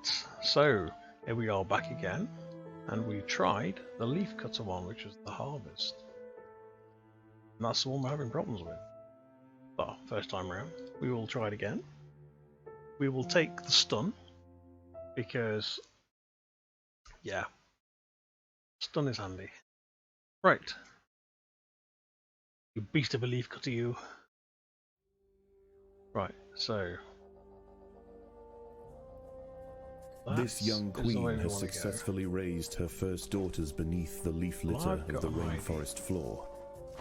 Right, so here we are back again, and we tried the leaf cutter one, which was the harvest. And that's the one we're having problems with. Well, first time round. We will try it again. We will take the stun, because, yeah, stun is handy. Right. You beast of a leaf cutter, you. Right, so... This young queen has successfully raised her first daughters beneath the leaf litter of the rainforest floor.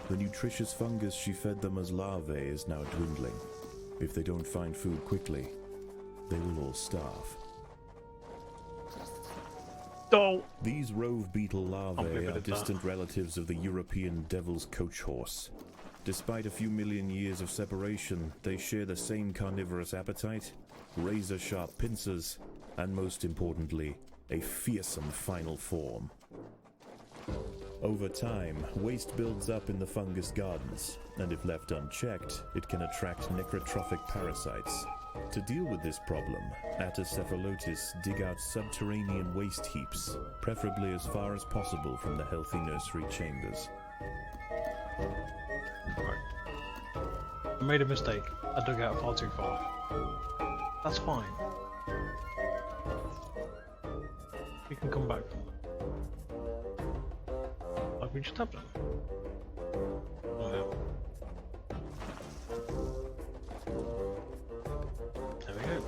The nutritious fungus she fed them as larvae is now dwindling. If they don't find food quickly, they will all starve. Oh. These rove beetle larvae are distant relatives of the European devil's coach horse. Despite a few million years of separation, they share the same carnivorous appetite, razor-sharp pincers, and most importantly, a fearsome final form. Over time, waste builds up in the fungus gardens, and if left unchecked, it can attract necrotrophic parasites. To deal with this problem, Atacephalotes dig out subterranean waste heaps, preferably as far as possible from the healthy nursery chambers. Right. I made a mistake. I dug out far too far. That's fine. We can come back from that. Like we just have done. Oh, yeah. There we go.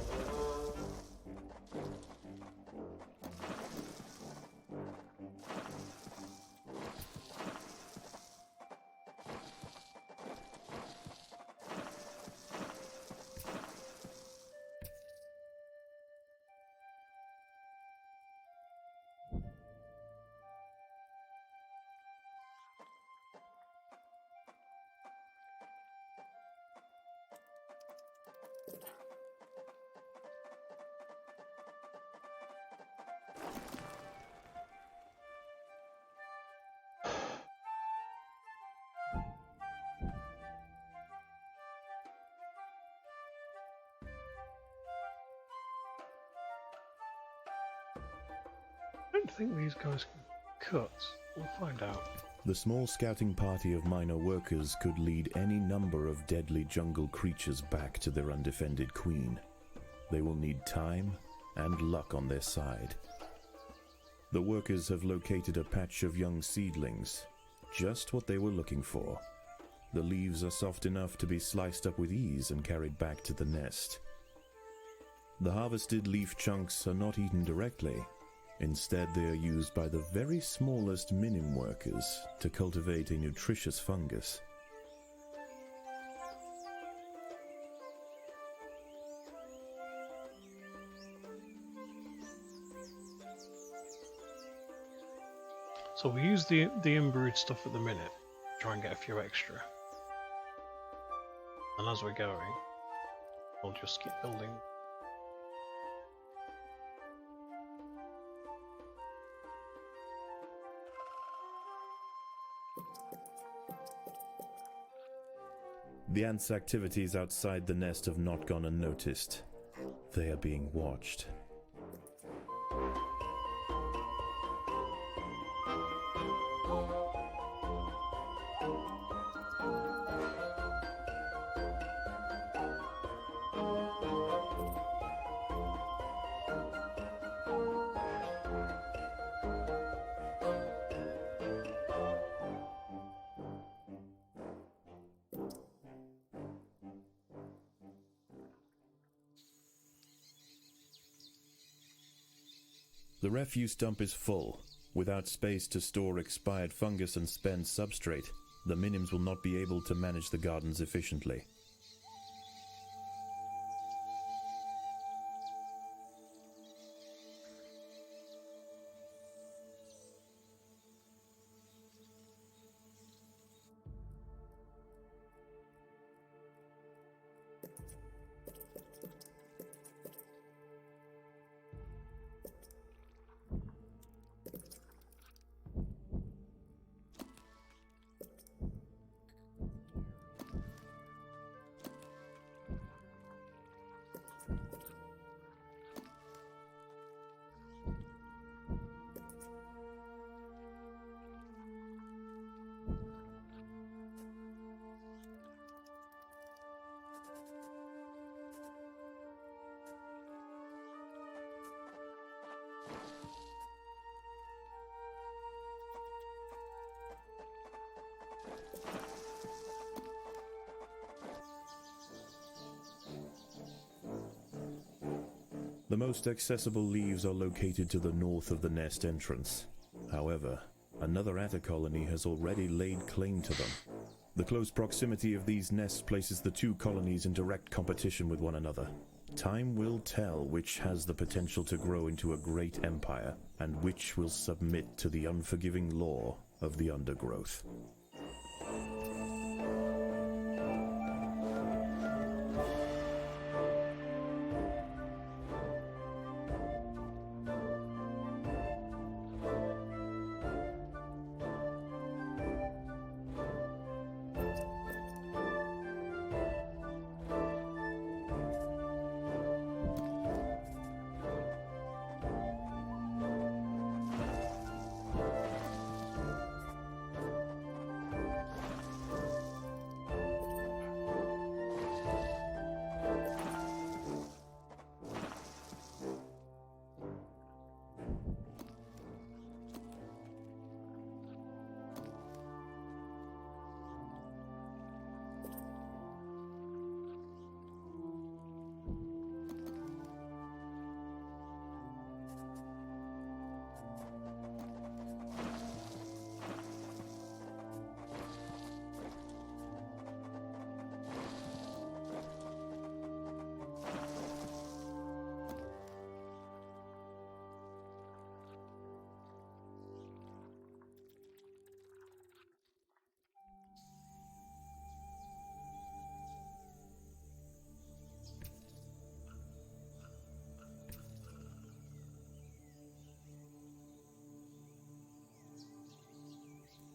I don't think these guys can cut. We'll find out. The small scouting party of minor workers could lead any number of deadly jungle creatures back to their undefended queen. They will need time and luck on their side. The workers have located a patch of young seedlings, just what they were looking for. The leaves are soft enough to be sliced up with ease and carried back to the nest. The harvested leaf chunks are not eaten directly. Instead, they are used by the very smallest minim workers to cultivate a nutritious fungus. So we use the inbrewed stuff at the minute, try and get a few extra. And as we're going, we'll just keep building. The ants' activities outside the nest have not gone unnoticed. They are being watched. The refuse dump is full. Without space to store expired fungus and spend substrate, the minims will not be able to manage the gardens efficiently. The most accessible leaves are located to the north of the nest entrance. However, another atta colony has already laid claim to them. The close proximity of these nests places the two colonies in direct competition with one another. Time will tell which has the potential to grow into a great empire, and which will submit to the unforgiving law of the Undergrowth.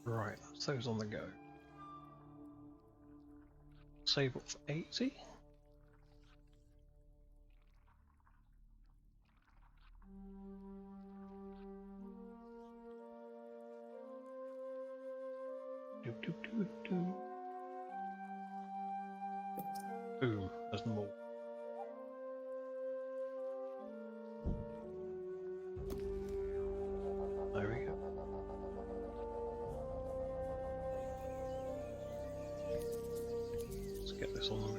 Right, that's those on the go. Save up for 80. Boom, there's more. There we go. Let's get this on.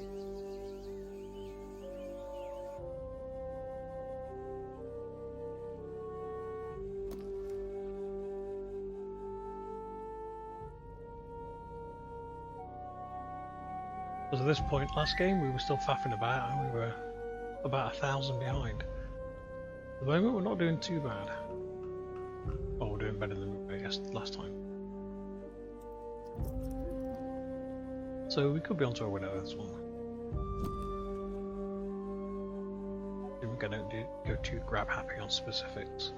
Because at this point last game we were still faffing about and we were about 1,000 behind. At the moment we're not doing too bad. Oh, we're doing better than we were last time. So we could be onto a winner with this one. We're going to go too grab happy on specifics.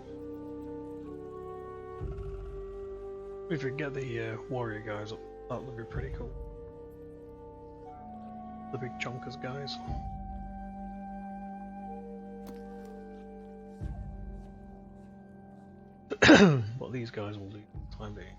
If we get the warrior guys up, that would be pretty cool. The big chonkers guys. What these guys will do for the time being.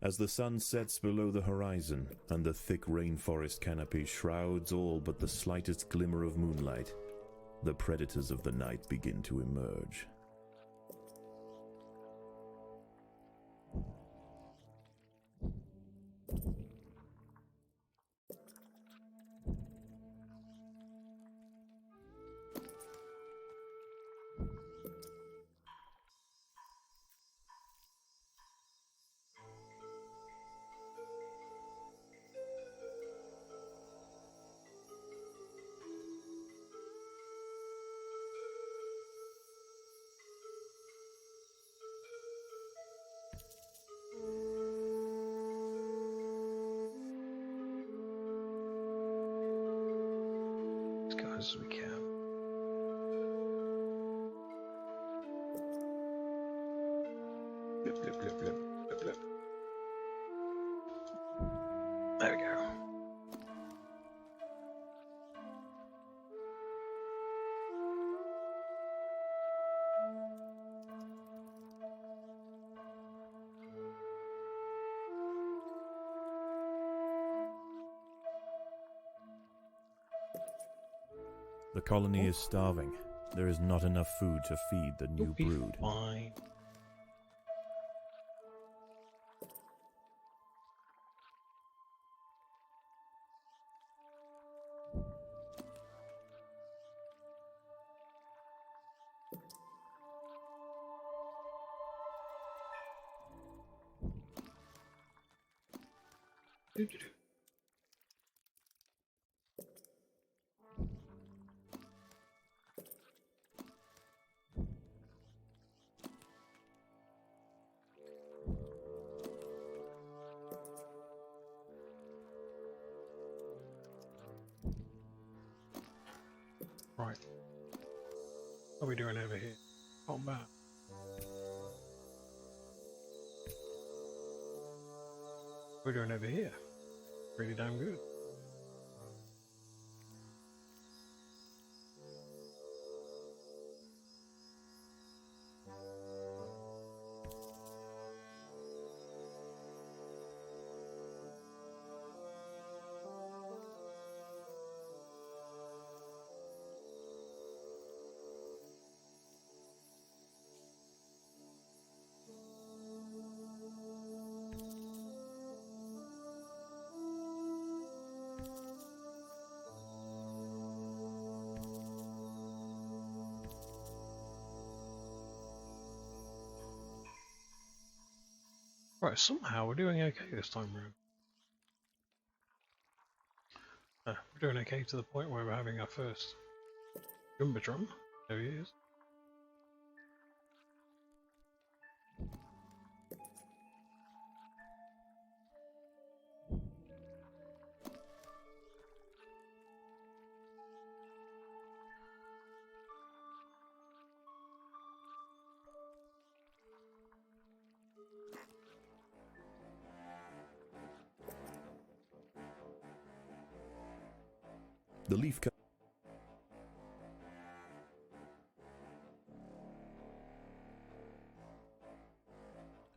As the sun sets below the horizon and the thick rainforest canopy shrouds all but the slightest glimmer of moonlight, the predators of the night begin to emerge. As we can. Blip, blip, blip, blip, blip, blip. There we go. The colony is starving. There is not enough food to feed the new brood. Fine. Doo-doo-doo. Right. What are we doing over here? Not bad. What are we doing over here? Pretty damn good. Right, somehow we're doing okay this time round. We're doing okay to the point where we're having our first Jumbotron. There he is. The leaf cut.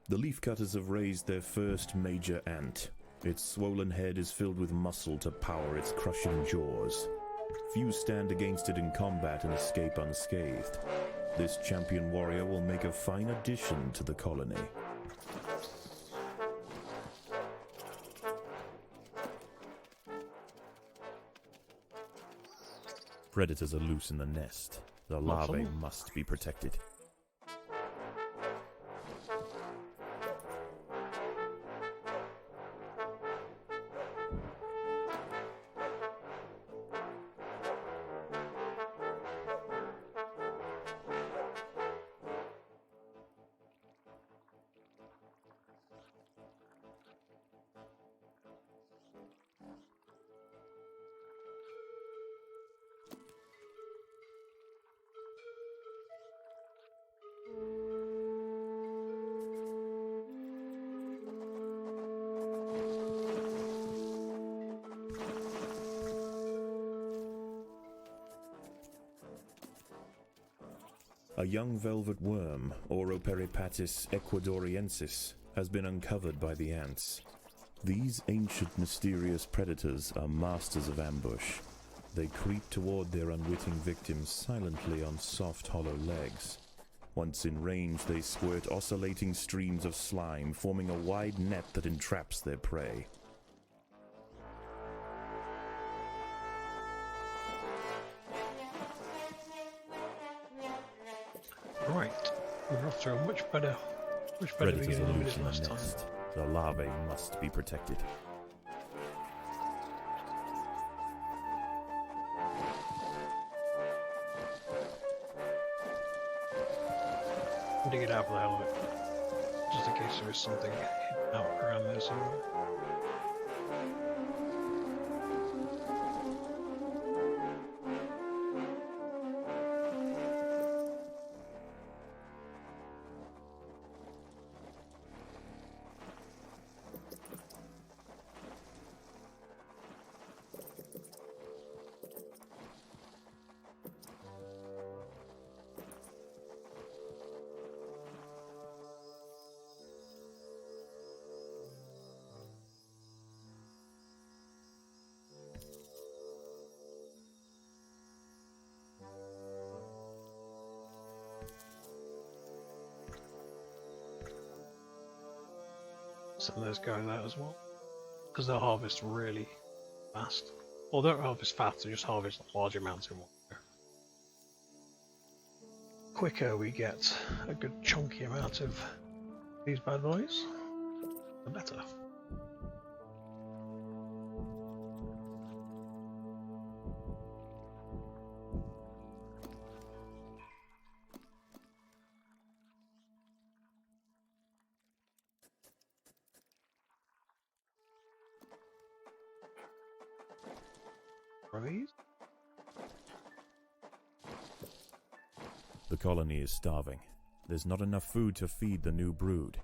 The leafcutters have raised their first major ant. Its swollen head is filled with muscle to power its crushing jaws. Few stand against it in combat and escape unscathed. This champion warrior will make a fine addition to the colony. Predators are loose in the nest. The larvae must be protected. A young velvet worm, Oroperipatis ecuadoriensis, has been uncovered by the ants. These ancient mysterious predators are masters of ambush. They creep toward their unwitting victims silently on soft, hollow legs. Once in range, they squirt oscillating streams of slime, forming a wide net that entraps their prey. Right, we're off to a much better Predators beginning are than we loose did in the last time. nest. The larvae must be protected. Dig it out for the hell of it, just in case there is something out around there somewhere. Some of those going out as well, because they'll harvest really fast. Or they don't harvest fast, they just harvest large amounts in one go. Quicker we get a good chunky amount of these bad boys, the better. of these. The colony is starving. There's not enough food to feed the new brood.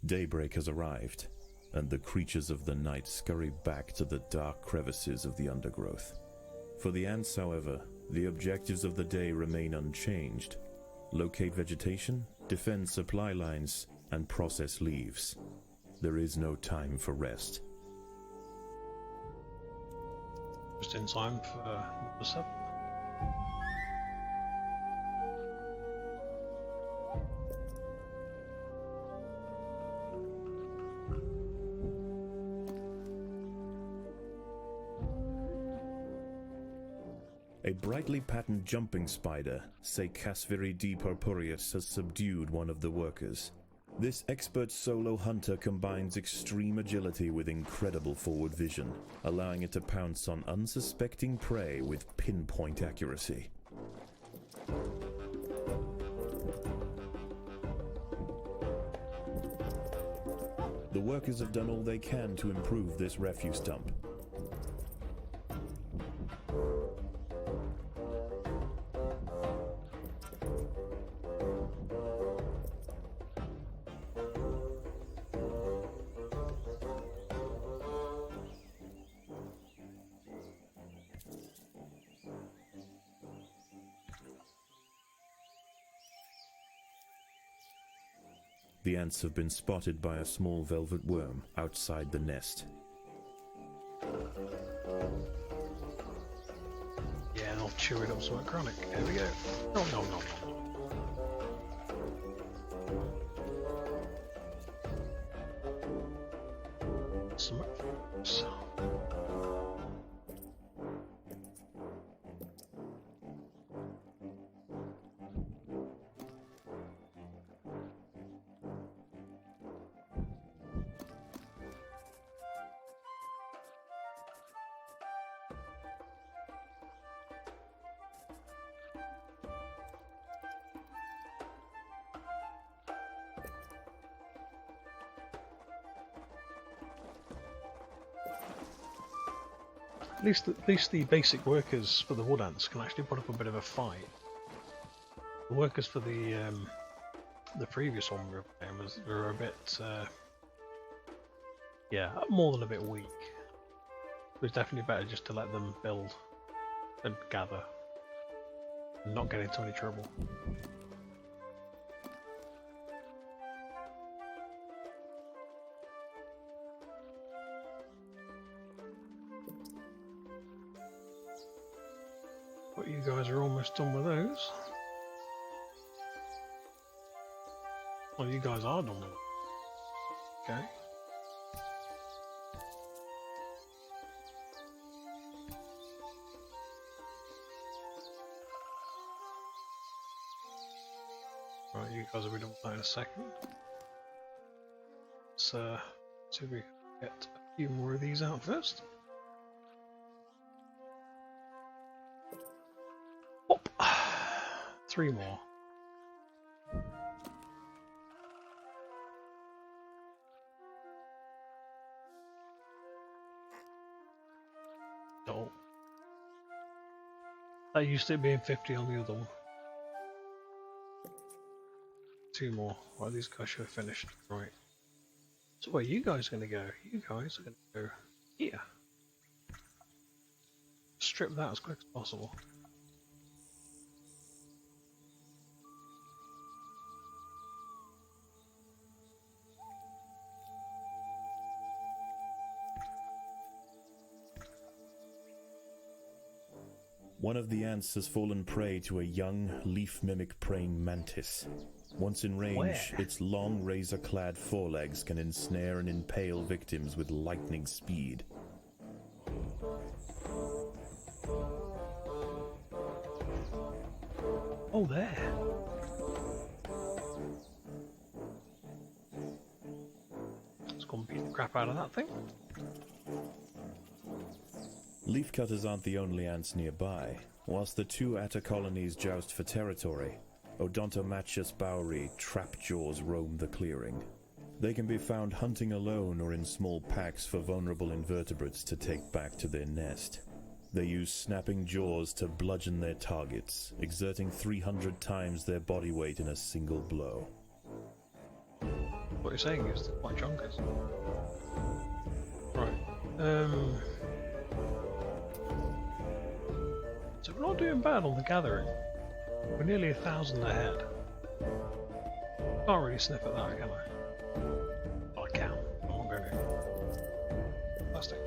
Daybreak has arrived, and the creatures of the night scurry back to the dark crevices of the undergrowth. For the ants, however, the objectives of the day remain unchanged. Locate vegetation, defend supply lines, and process leaves. There is no time for rest. Just in time for the 7th. A brightly patterned jumping spider, Casviri D. purpureus, has subdued one of the workers. This expert solo hunter combines extreme agility with incredible forward vision, allowing it to pounce on unsuspecting prey with pinpoint accuracy. The workers have done all they can to improve this refuse dump. The ants have been spotted by a small velvet worm outside the nest. Yeah, I'll chew it up so it's chronic. Here we go. No, no, no, no. At least the basic workers for the wood ants can actually put up a bit of a fight. The workers for the previous one we were playing were a bit, yeah, more than a bit weak. It was definitely better just to let them build and gather and not get into any trouble. But you guys are almost done with those. Well, you guys are done with it. Okay. Right, you guys will be done with that in a second. So, see if we can get a few more of these out first. Hop! 3 more. Oh. That used to being 50 on the other one. 2 more. Right, these guys should have finished. Right. So where are you guys going to go? You guys are going to go here. Strip that as quick as possible. One of the ants has fallen prey to a young, leaf-mimic praying mantis. Once in range, Where? its long razor-clad forelegs can ensnare and impale victims with lightning speed. Oh, there. Let's go and beat the crap out of that thing. Leafcutters aren't the only ants nearby. Whilst the two atta colonies joust for territory, Odontomachus bauri trapjaws roam the clearing. They can be found hunting alone or in small packs for vulnerable invertebrates to take back to their nest. They use snapping jaws to bludgeon their targets, exerting 300 times their body weight in a single blow. What you're saying is they're quite chonkers. Right. So we're not doing bad on the gathering. We're nearly 1,000 ahead. Can't really sniff at that, can I? Well, I can. I'm not going to. Plastic.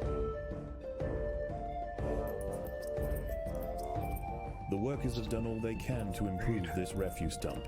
The workers have done all they can to improve this refuse dump.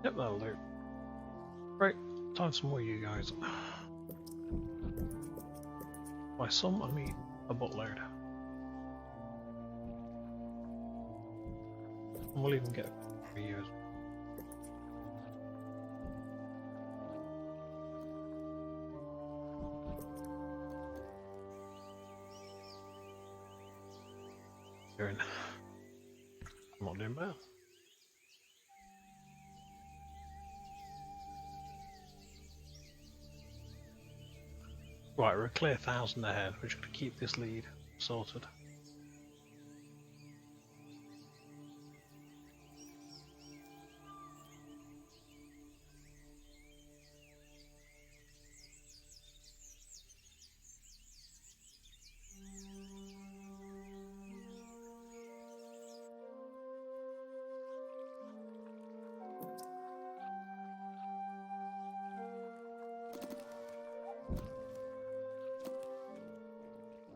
Yep, that'll do. Right, time for some more you guys. By some, I mean a buttload. And we'll even get for you as well. I'm not doing bad. Right, we're a clear 1,000 ahead. We're just going to keep this lead sorted.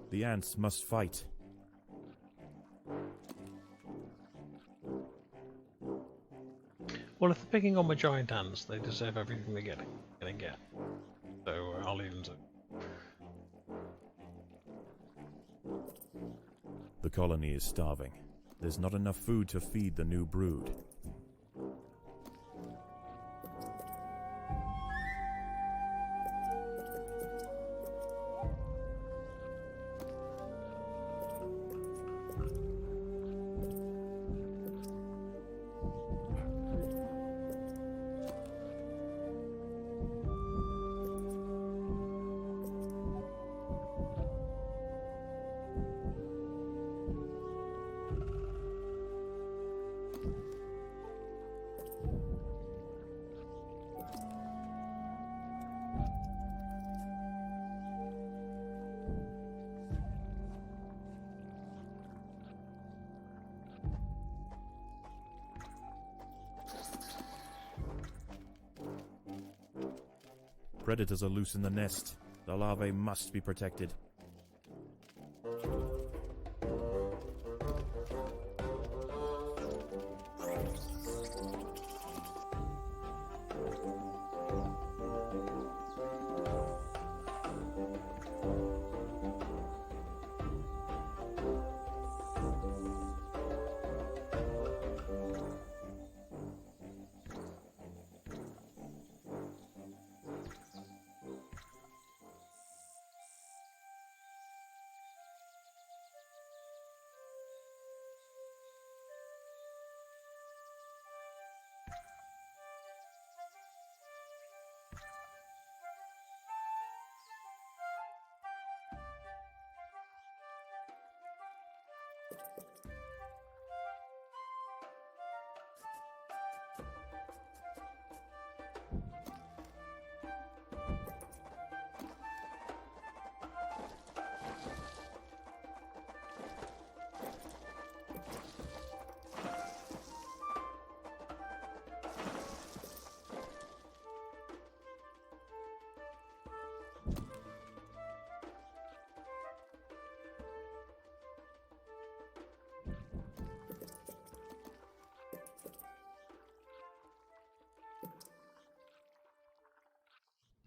The ants must fight. Well, if they're picking on my giant ants, they deserve everything they're gonna get. So I'll leave them to. The colony is starving. There's not enough food to feed the new brood. Predators are loose in the nest. The larvae must be protected.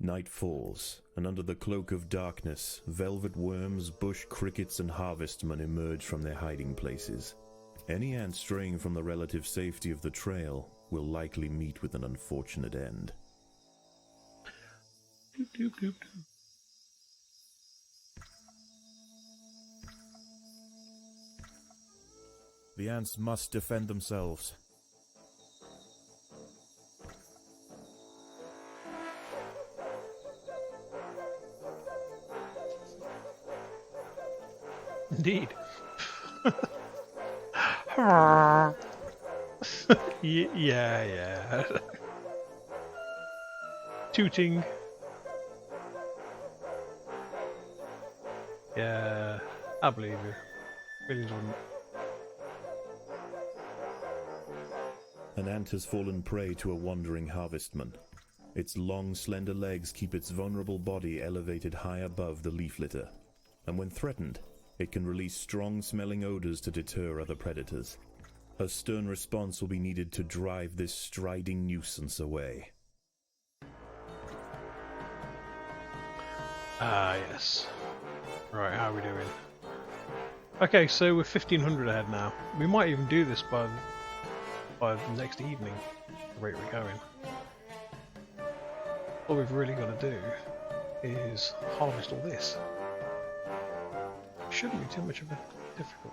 Night falls, and under the cloak of darkness, velvet worms, bush crickets, and harvestmen emerge from their hiding places. Any ant straying from the relative safety of the trail will likely meet with an unfortunate end. Doop, doop, doop, doop. The ants must defend themselves. Indeed. Yeah, yeah. Tooting. Yeah, I believe you. Millions wouldn't. An ant has fallen prey to a wandering harvestman. Its long, slender legs keep its vulnerable body elevated high above the leaf litter, and when threatened, it can release strong-smelling odors to deter other predators. A stern response will be needed to drive this striding nuisance away. Ah, yes. Right, how are we doing? Okay, so we're 1500 ahead now. We might even do this by the next evening, the rate we're going. All we've really got to do is harvest all this. Shouldn't be too much of a difficult.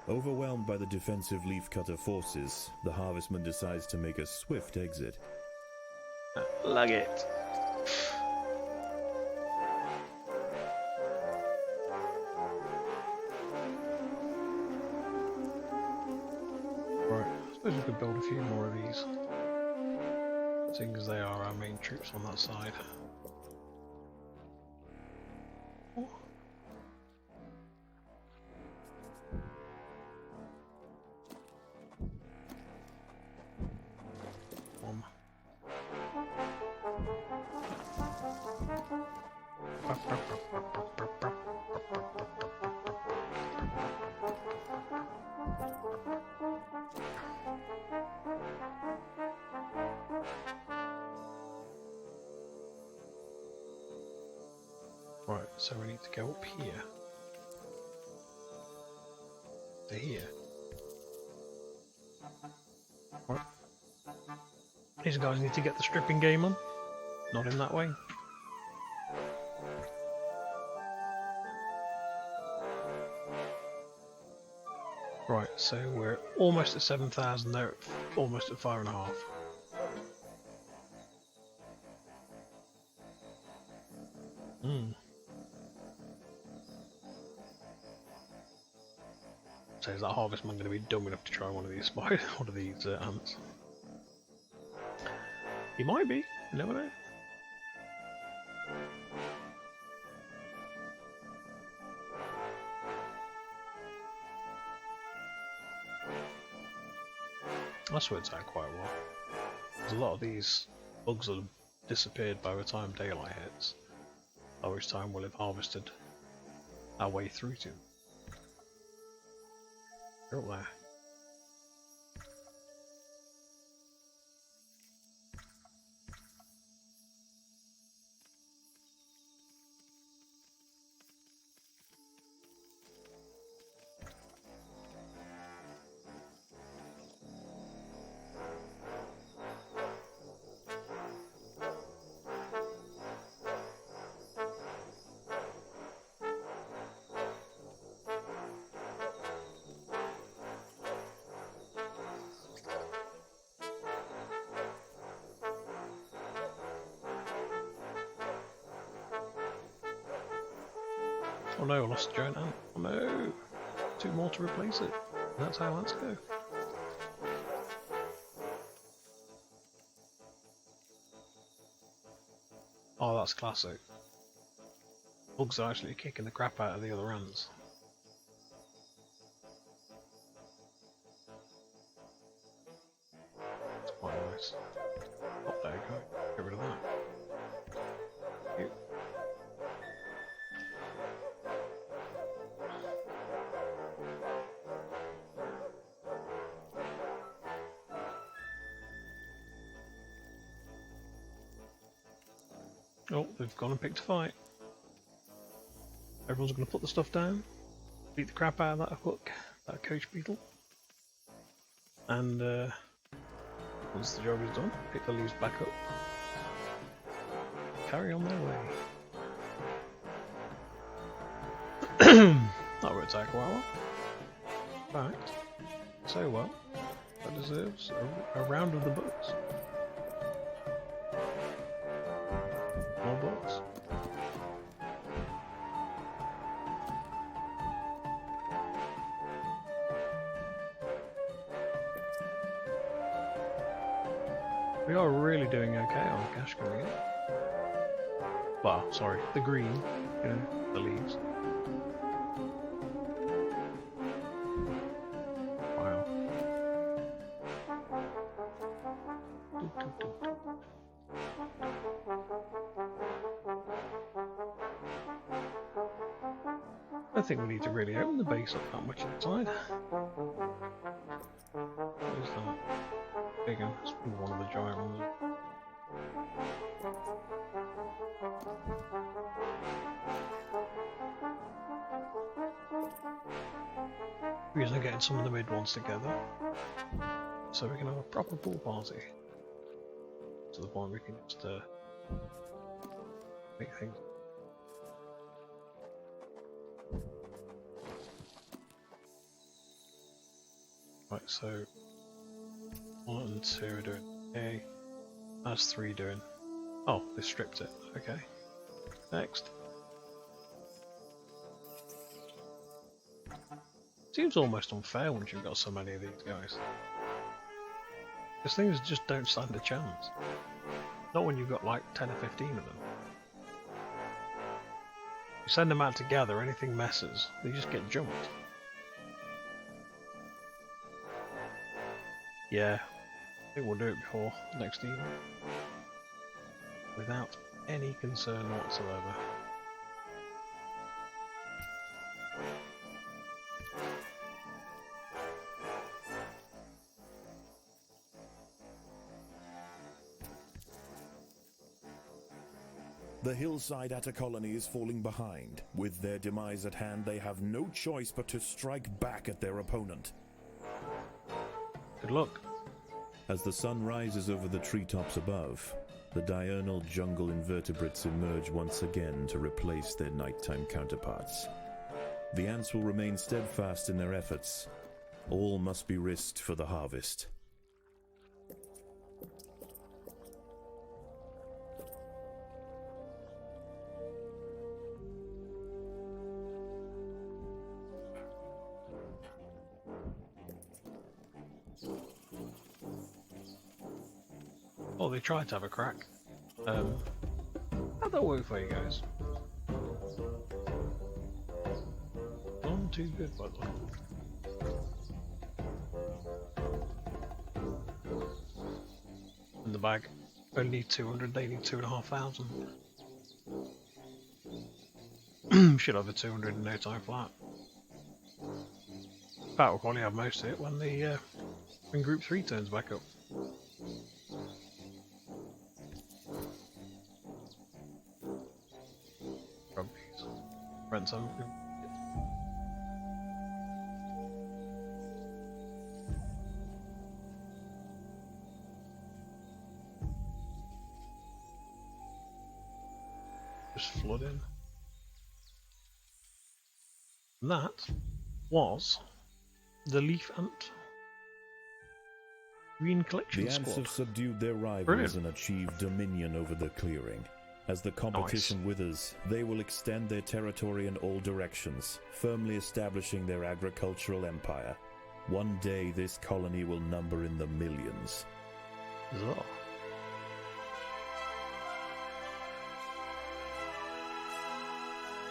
Overwhelmed by the defensive leafcutter forces, the harvestman decides to make a swift exit. Lug it. Right, I suppose we could build a few more of these, seeing as they are our main troops on that side. Oh. Right, so we need to go up here to here. Right. These guys need to get the stripping game on. Not in that way. Right, so we're almost at 7,000, they're almost at 5.5. So is that harvestman going to be dumb enough to try one of these spiders, one of these ants? He might be, you never know. That's worked out quite well. There's a lot of these bugs that have disappeared by the time daylight hits, by which time we'll have harvested our way through to them. They're up there. Oh no, I lost a giant ant. Oh no! 2 more to replace it. That's how ants go. Oh, that's classic. Bugs are actually kicking the crap out of the other ants. That's quite nice. Oh, there you go. Get rid of that. Cute. Oh, they've gone and picked a fight. Everyone's going to put the stuff down, beat the crap out of that hook, that coach beetle, and once the job is done, pick the leaves back up, carry on their way. That worked out quite well. In fact, so well, that deserves a round of the books. More books. We are really doing okay on cash coming in. Well, sorry, the green, you know, the leaves. Wow. I think we need to really open the base up that much inside. What is that? Big one. It's one of the giant ones. We're usually getting some of the mid ones together, so we can have a proper pool party. To the point we can just make things. Right, so 1 and 2 are doing okay. That's 3 doing. Oh, they stripped it. Okay. Next. Seems almost unfair once you've got so many of these guys. Because things just don't stand a chance. Not when you've got like 10 or 15 of them. You send them out together, anything messes, they just get jumped. Yeah, I think we'll do it before next evening. Without any concern whatsoever. The hillside Atta colony is falling behind. With their demise at hand, they have no choice but to strike back at their opponent. Good luck. As the sun rises over the treetops above, the diurnal jungle invertebrates emerge once again to replace their nighttime counterparts. The ants will remain steadfast in their efforts. All must be risked for the harvest. Oh, they tried to have a crack. How'd that work for you guys? Not too good, by the way. In the bag. Only need 200, they need 2,500. Should have the 200 in no time flat. In fact, we'll probably have most of it when the when Group 3 turns back up. Rent some. Just flood in. And that was the Leaf Ant Green Collection The ants Squad. have subdued their rivals Brilliant. and achieved dominion over the clearing. As the competition withers, they will extend their territory in all directions, firmly establishing their agricultural empire. One day this colony will number in the millions. Bizarre.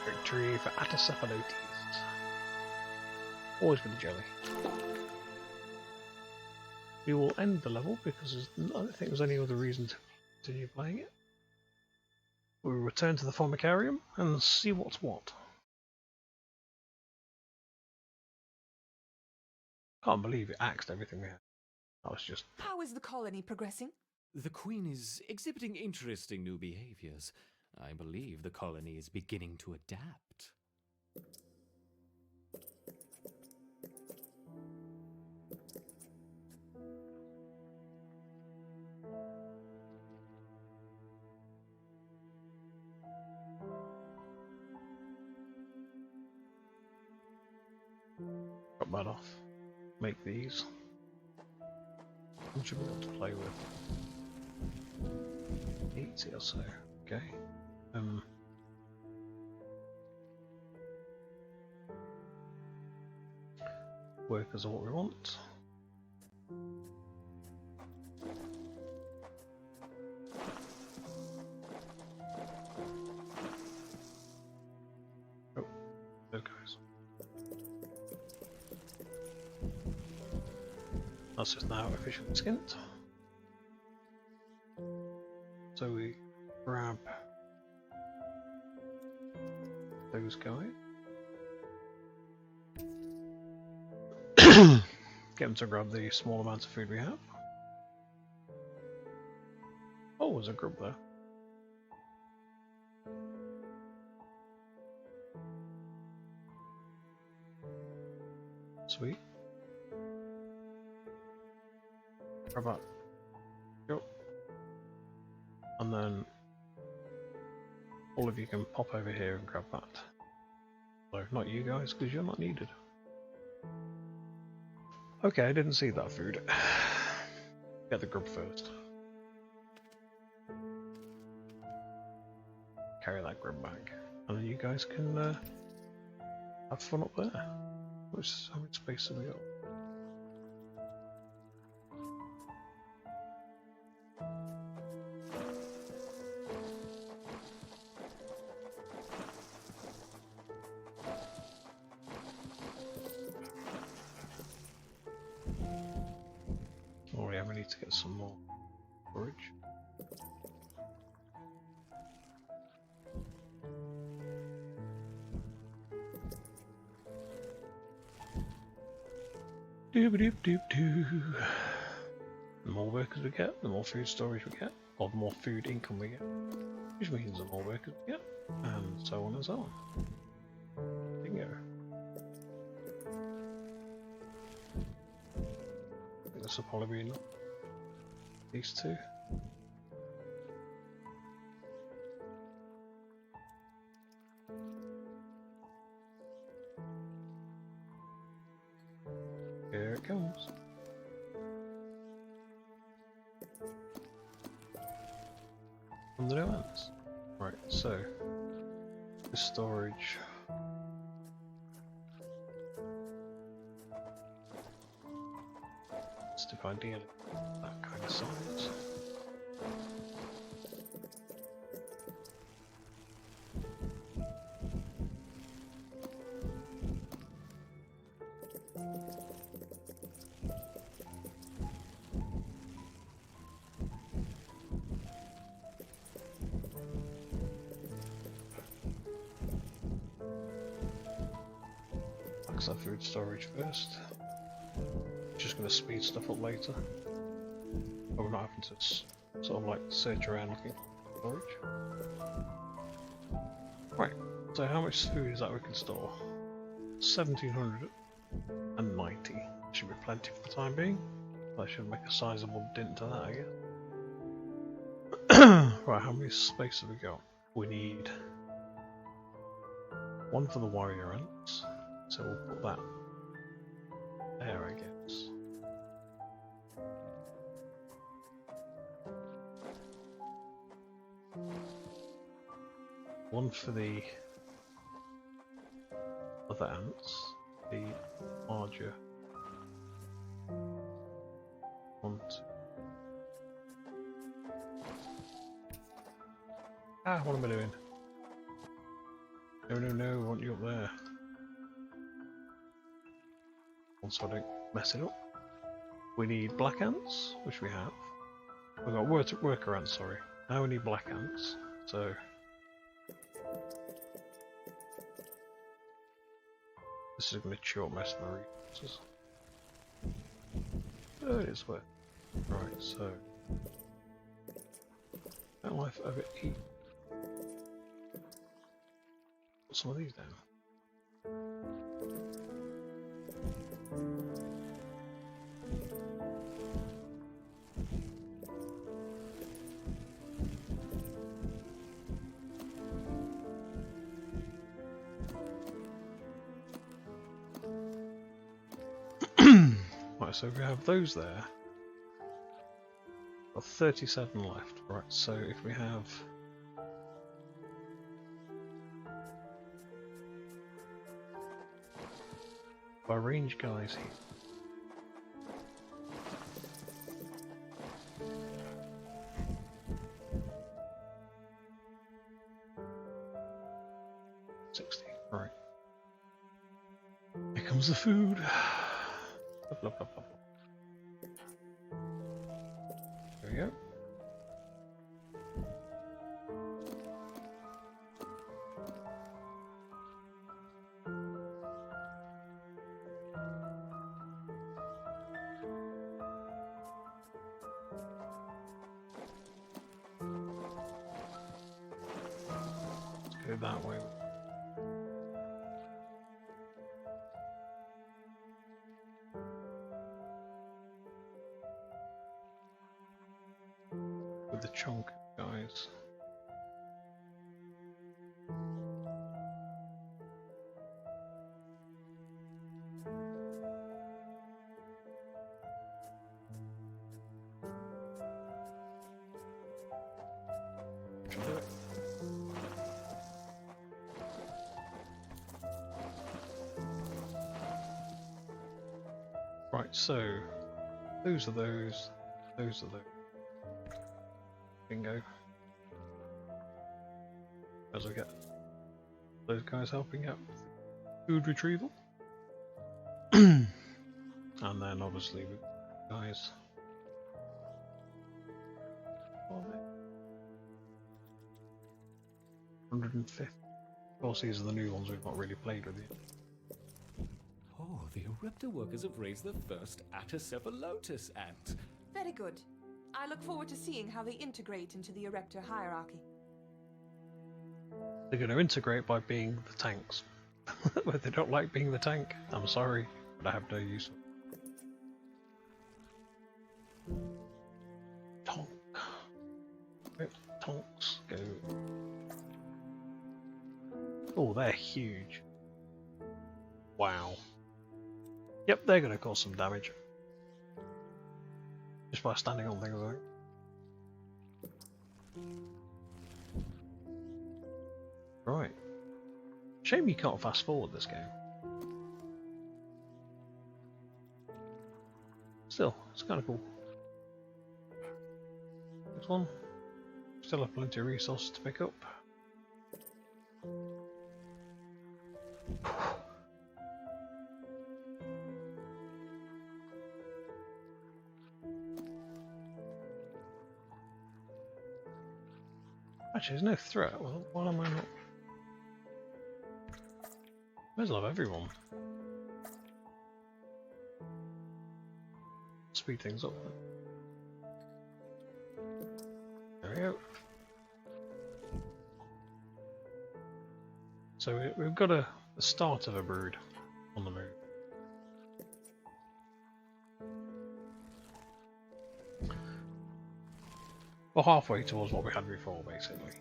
Victory for Atacephalotes. Always with the jelly. We will end the level because I don't think there's any other reason to continue playing it. We'll return to the Formicarium and see what's what. Can't believe it axed everything we had. That was just... How is the colony progressing? The Queen is exhibiting interesting new behaviors. I believe the colony is beginning to adapt. Cut that off. Make these. What should we be able to play with? 80 or so. Okay. Workers are what we want. Oh, there goes. That's just now efficient skint. So we grab those guys. Get them to grab the small amounts of food we have. Oh, there's a grub there. Sweet. Grab that. Go. And then all of you can pop over here and grab that. So, not you guys, because you're not needed. Okay, I didn't see that food. Get the grub first. Carry that grub back. And then you guys can have fun up there. How much space have we got? Oh yeah, we need to get some more forage. Doop-a-doop-doop-doo. The more workers we get, the more food storage we get, or the more food income we get, which means the more workers we get, and so on and so on. Bingo. I think this will probably be enough. These two. Here it comes. From the new ones. Right, so the storage. Let's define ideally that kind of size. That food storage first. Just going to speed stuff up later. But we're not having to sort of like search around looking for storage. Right, so how much food is that we can store? 1790. Should be plenty for the time being. That should make a sizable dent to that, I guess. Right, how many space have we got? We need one for the warrior ants. So we'll put that there, I guess. One for the other ants, the larger. One, two. Ah, what am I doing? No, I want you up there. So I don't mess it up. We need black ants, which we have. We've got worker ants, sorry. Now we need black ants, so this is going to chew up most of my resources. Oh, it is worth. Right, so that life over eat. some of these down. Right, so we have those there. Got 37 left. Right, so if we have our range guys here. Right. Here comes the food. Blah, blah, blah, blah. There we go. Let's go that way. With the chunk, guys. Right, so those are those are those. Bingo. As we get those guys helping out with food retrieval. And then obviously with guys. 150. Of course, these are the new ones we've not really played with yet. Oh, the Eruptor workers have raised the first Atacephalotus ant. Very good. I look forward to seeing how they integrate into the Eruptor hierarchy. They're going to integrate by being the tanks. But they don't like being the tank. I'm sorry, but I have no use. Tonk. Where the tonks go? Oh, they're huge. Wow. Yep, they're going to cause some damage. Just by standing on things, I think. Right. Shame you can't fast forward this game. Still, it's kind of cool. This one. Still have plenty of resources to pick up. Actually, there's no threat. Well, why am I not? May as well have everyone. Speed things up. There we go. So we've got the start of a brood on the move. We're halfway towards what we had before, basically.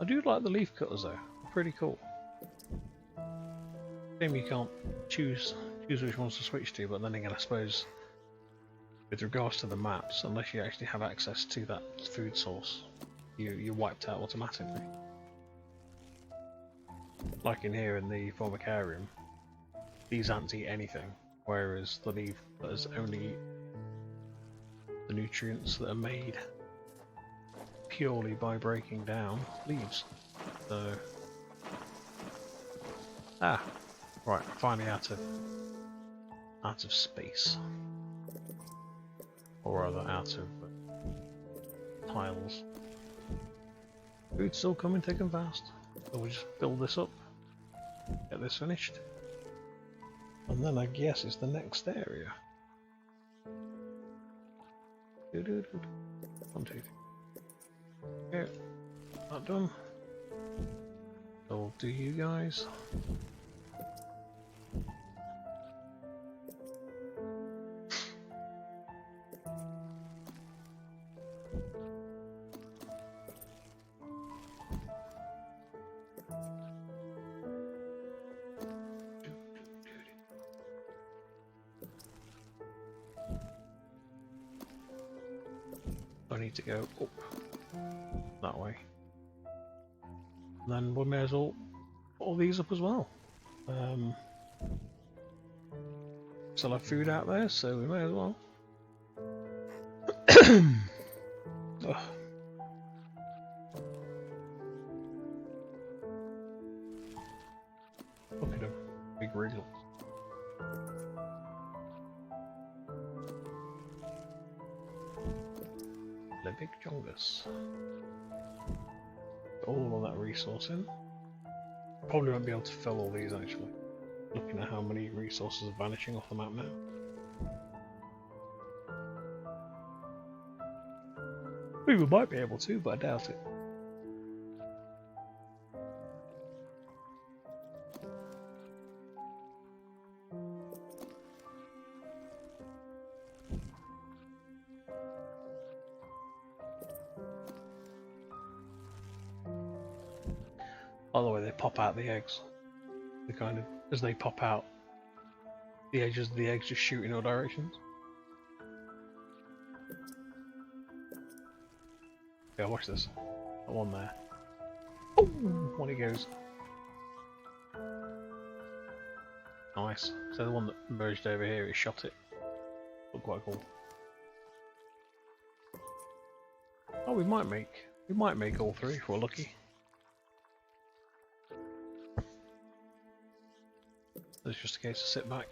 I do like the leaf cutters though, they're pretty cool. Shame you can't choose which ones to switch to, but then again I suppose with regards to the maps, unless you actually have access to that food source, you're wiped out automatically. Like in here in the Formicarium, these ants eat anything, whereas the leaf cutters only eat the nutrients that are made purely by breaking down leaves. So, right, finally out of space, or rather out of tiles. Food's still coming thick and fast, so we'll just build this up, get this finished. And then I guess it's the next area. 1, 2, 3. Yeah, not done. So we'll do you guys. I need to go up that way. And then we may as well put all these up as well. Still have food out there, so we may as well. Ugh. Look at him, big wriggle. The big chungus. All of that resource in. Probably won't be able to fill all these actually. Looking at how many resources are vanishing off the map now. We might be able to, but I doubt it. By the way, they pop out the eggs. They kind of, as they pop out, the edges of the eggs just shoot in all directions. Yeah, watch this. That one there. Oh, when he goes. Nice. So the one that merged over here, it shot it. Looked quite cool. Oh, we might make all three if we're lucky. It's just a case of sit back,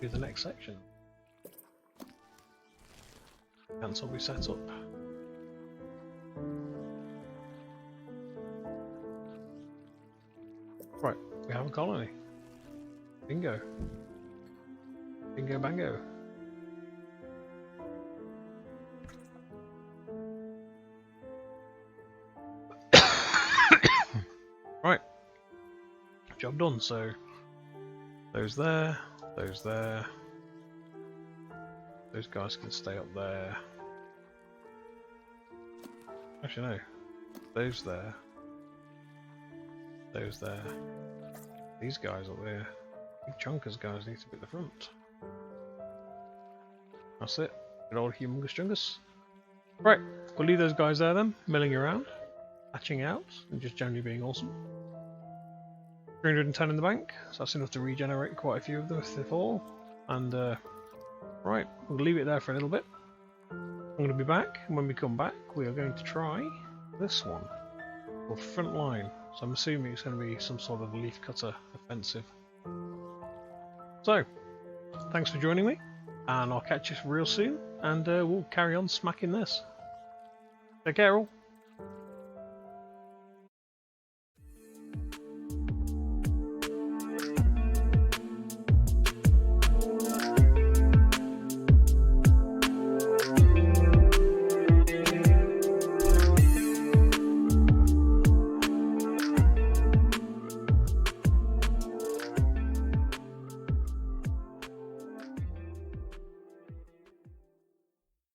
do the next section. Cancel, we set up. Right, we have a colony. Bingo. Bingo bango. Right. Job done, so those there, those there. Those guys can stay up there. Actually no. Those there. Those there. These guys up there. Big chunkers guys need to be at the front. That's it. Good old humongous chungus. Right, we'll leave those guys there then, milling around, hatching out, and just generally being awesome. 310 in the bank, so that's enough to regenerate quite a few of them if they fall. And right, we'll leave it there for a little bit. I'm going to be back, and when we come back, we are going to try this one, called Front Line. So I'm assuming it's going to be some sort of leaf cutter offensive. So, thanks for joining me, and I'll catch you real soon, and we'll carry on smacking this. Take care all.